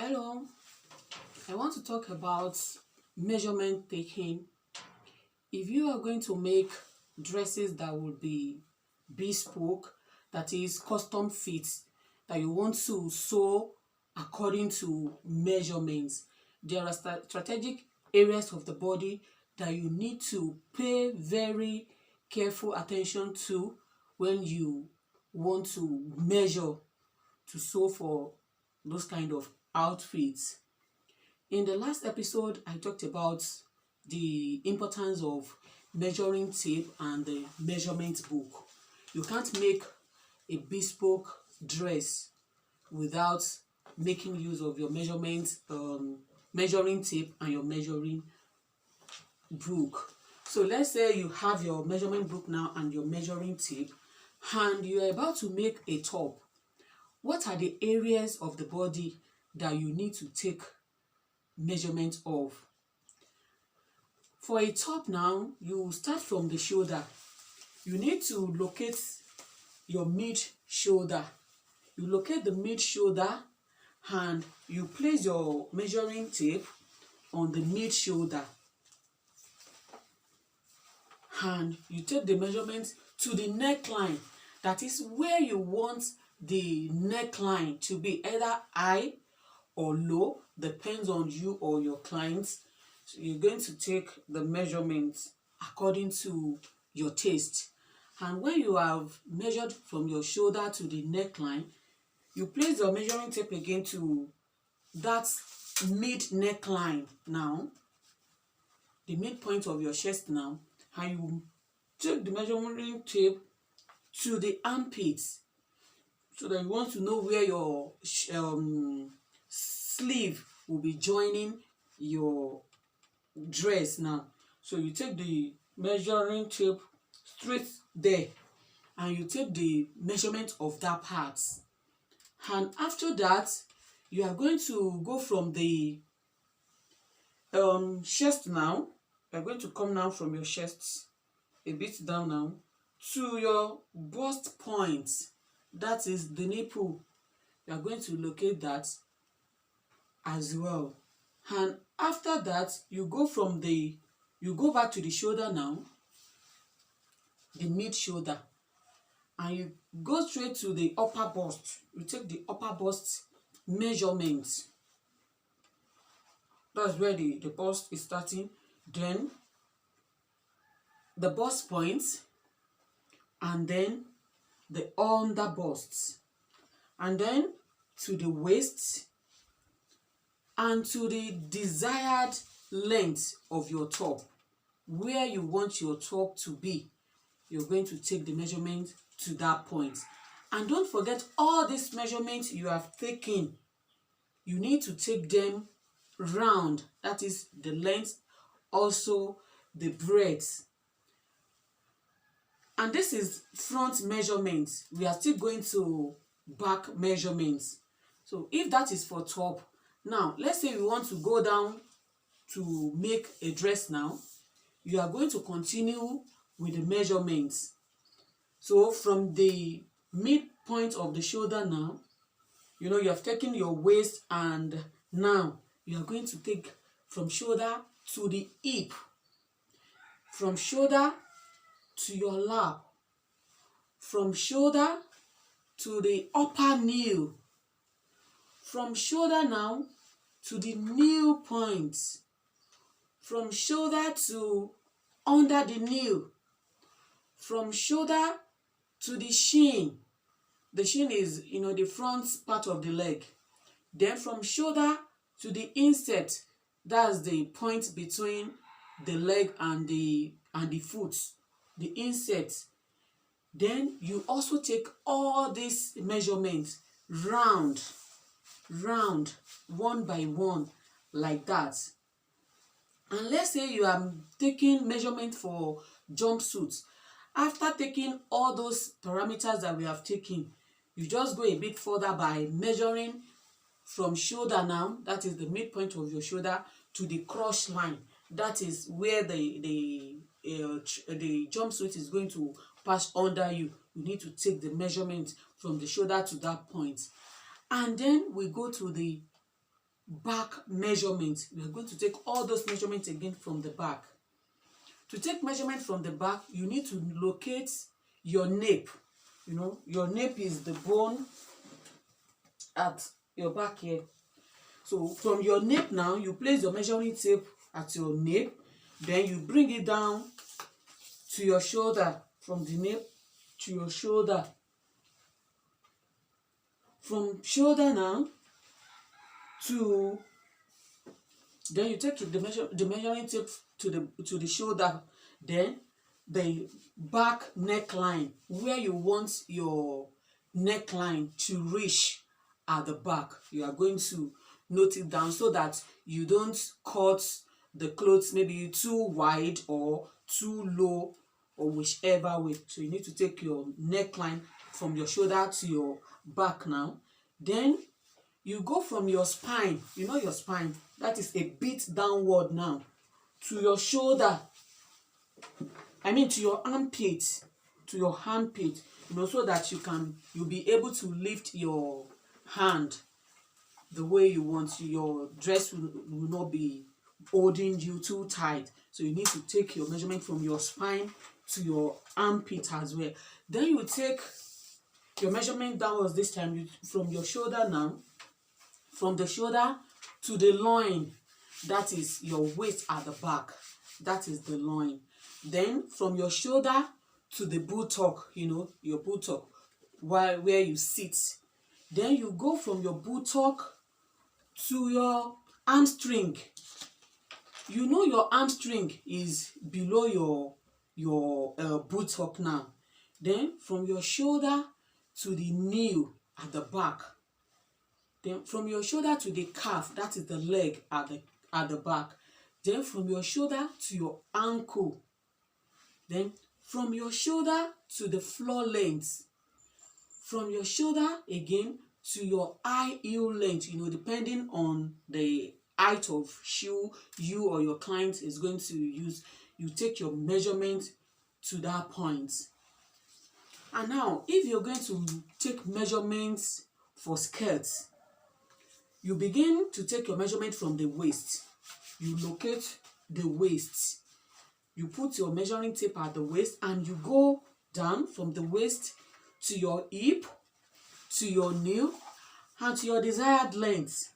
Hello, I want to talk about measurement taking. If you are going to make dresses that will be bespoke, that is custom fit, that you want to sew according to measurements, there are strategic areas of the body that you need to pay very careful attention to when you want to measure to sew for those kind of outfits. In the last episode, I talked about the importance of measuring tape and the measurement book. You can't make a bespoke dress without making use of your measuring tape and your measuring book. So let's say you have your measurement book now and your measuring tape, and you are about to make a top. What are the areas of the body that you need to take measurement of? For a top now, you start from the shoulder. You need to locate your mid shoulder. You locate the mid shoulder and you place your measuring tape on the mid shoulder. And you take the measurement to the neckline. That is where you want the neckline to be, either high or low, depends on you or your clients. So you're going to take the measurements according to your taste. And when you have measured from your shoulder to the neckline, you place your measuring tape again to that mid neckline now, the midpoint of your chest now, and you take the measuring tape to the armpits, so that you want to know where your sleeve will be joining your dress now. So you take the measuring tape straight there and you take the measurement of that part. And after that, you are going to go from the chest now. You are going to come now from your chest a bit down now to your bust point. That is the nipple. You are going to locate that as well. And after that, you go back to the shoulder now, the mid shoulder, and you go straight to the upper bust. You take the upper bust measurement. That's where the bust is starting. Then the bust point, and then the under bust, and then to the waist, and to the desired length of your top, where you want your top to be. You're going to take the measurement to that point. And don't forget, all these measurements you have taken, you need to take them round. That is the length, also the breadth. And this is front measurements. We are still going to back measurements. So if that is for top, now let's say we want to go down to make a dress now. You are going to continue with the measurements. So from the midpoint of the shoulder now, you have taken your waist, and now you are going to take from shoulder to the hip, from shoulder to your lap, from shoulder to the upper knee, from shoulder now to the knee point, from shoulder to under the knee, from shoulder to the shin. The shin is the front part of the leg. Then from shoulder to the inset, that's the point between the leg and the foot, the inset. Then you also take all these measurements round, one by one, like that. And let's say you are taking measurement for jumpsuits. After taking all those parameters that we have taken, you just go a bit further by measuring from shoulder now, that is the midpoint of your shoulder, to the crotch line. That is where the jumpsuit is going to pass under you. You need to take the measurement from the shoulder to that point. And then we go to the back measurement. We are going to take all those measurements again from the back. To take measurement from the back, you need to locate your nape. You know, your nape is the bone at your back here. So from your nape now, you place your measuring tape at your nape, then you bring it down to your shoulder, from the nape to your shoulder. From shoulder now to, then you take the measuring tape to the shoulder, then the back neckline, where you want your neckline to reach at the back. You are going to note it down so that you don't cut the clothes maybe too wide or too low or whichever way. So you need to take your neckline from your shoulder to your back now. Then you go from your spine, you know your spine, that is a bit downward now, to your shoulder, to your armpit, you know, so that you'll be able to lift your hand the way you want. Your dress will not be holding you too tight. So you need to take your measurement from your spine to your armpit as well. Then you take your measurement downwards this time, from your shoulder now, from the shoulder to the loin, that is your waist at the back, that is the loin. Then from your shoulder to the buttock, you know, your buttock, where you sit. Then you go from your buttock to your hamstring. You know your hamstring is below your buttock now. Then from your shoulder to the knee at the back. Then from your shoulder to the calf, that is the leg at the back. Then from your shoulder to your ankle. Then from your shoulder to the floor length. From your shoulder again to your high heel length, you know, depending on the height of shoe you or your client is going to use. You take your measurement to that point. And now, if you're going to take measurements for skirts, you begin to take your measurement from the waist. You locate the waist. You put your measuring tape at the waist and you go down from the waist to your hip, to your knee, and to your desired length.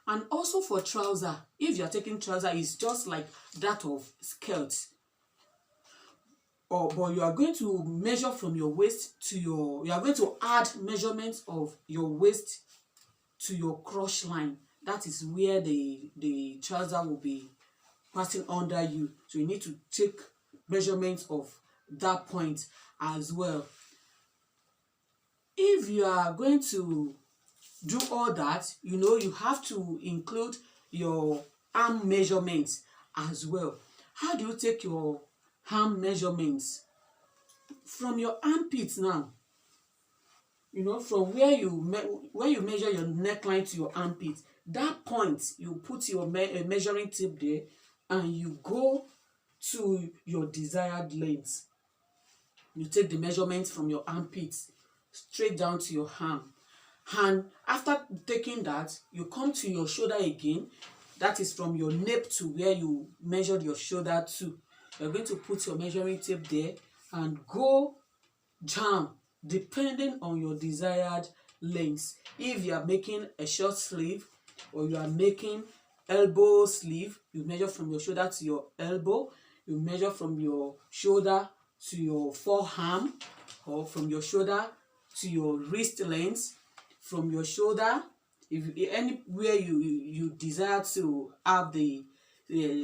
And also for trouser, if you're taking trouser, it's just like that of skirt. But you are going to measure from your waist to you are going to add measurements of your waist to your crotch line. That is where the trouser will be passing under you. So you need to take measurements of that point as well. If you are going to do all that, you know, you have to include your arm measurements as well. How do you take your arm measurements? From your armpits now, you know, from where you measure your neckline to your armpit, that point, you put your measuring tape there and you go to your desired length. You take the measurements from your armpits straight down to your arm. And after taking that, you come to your shoulder again. That is from your nape to where you measured your shoulder to. You're going to put your measuring tape there and go down depending on your desired length. If you are making a short sleeve or you are making elbow sleeve, you measure from your shoulder to your elbow. You measure from your shoulder to your forearm, or from your shoulder to your wrist length. From your shoulder, if anywhere you desire to have the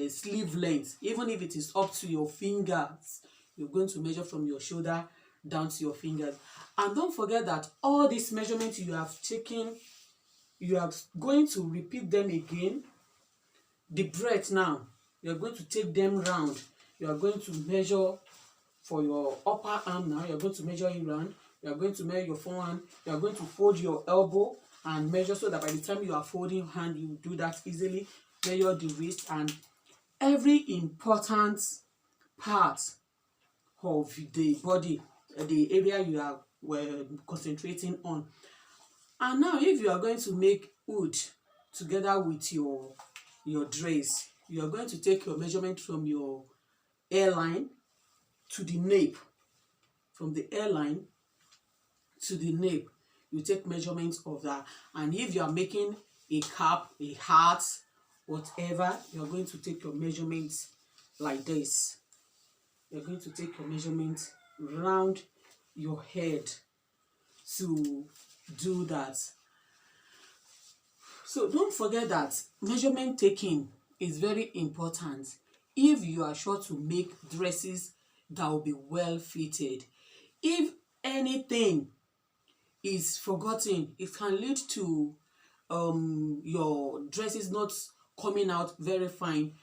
sleeve length, even if it is up to your fingers, you're going to measure from your shoulder down to your fingers. And don't forget that all these measurements you have taken, you are going to repeat them again. The breadth now, you're going to take them round. You are going to measure for your upper arm now. You're going to measure it round. You are going to measure your forearm. You are going to fold your elbow and measure, so that by the time you are folding hand, you do that easily. Measure the wrist and every important part of the body, the area you are concentrating on. And now, if you are going to make hood, together with your dress. You are going to take your measurement from your hairline to the nape. From the hairline to the nape, you take measurements of that. And if you are making a cap, a hat, whatever, you're going to take your measurements like this. You're going to take your measurements round your head to do that. So don't forget that measurement taking is very important if you are sure to make dresses that will be well fitted. If anything is forgotten, it can lead to your dresses not coming out very fine.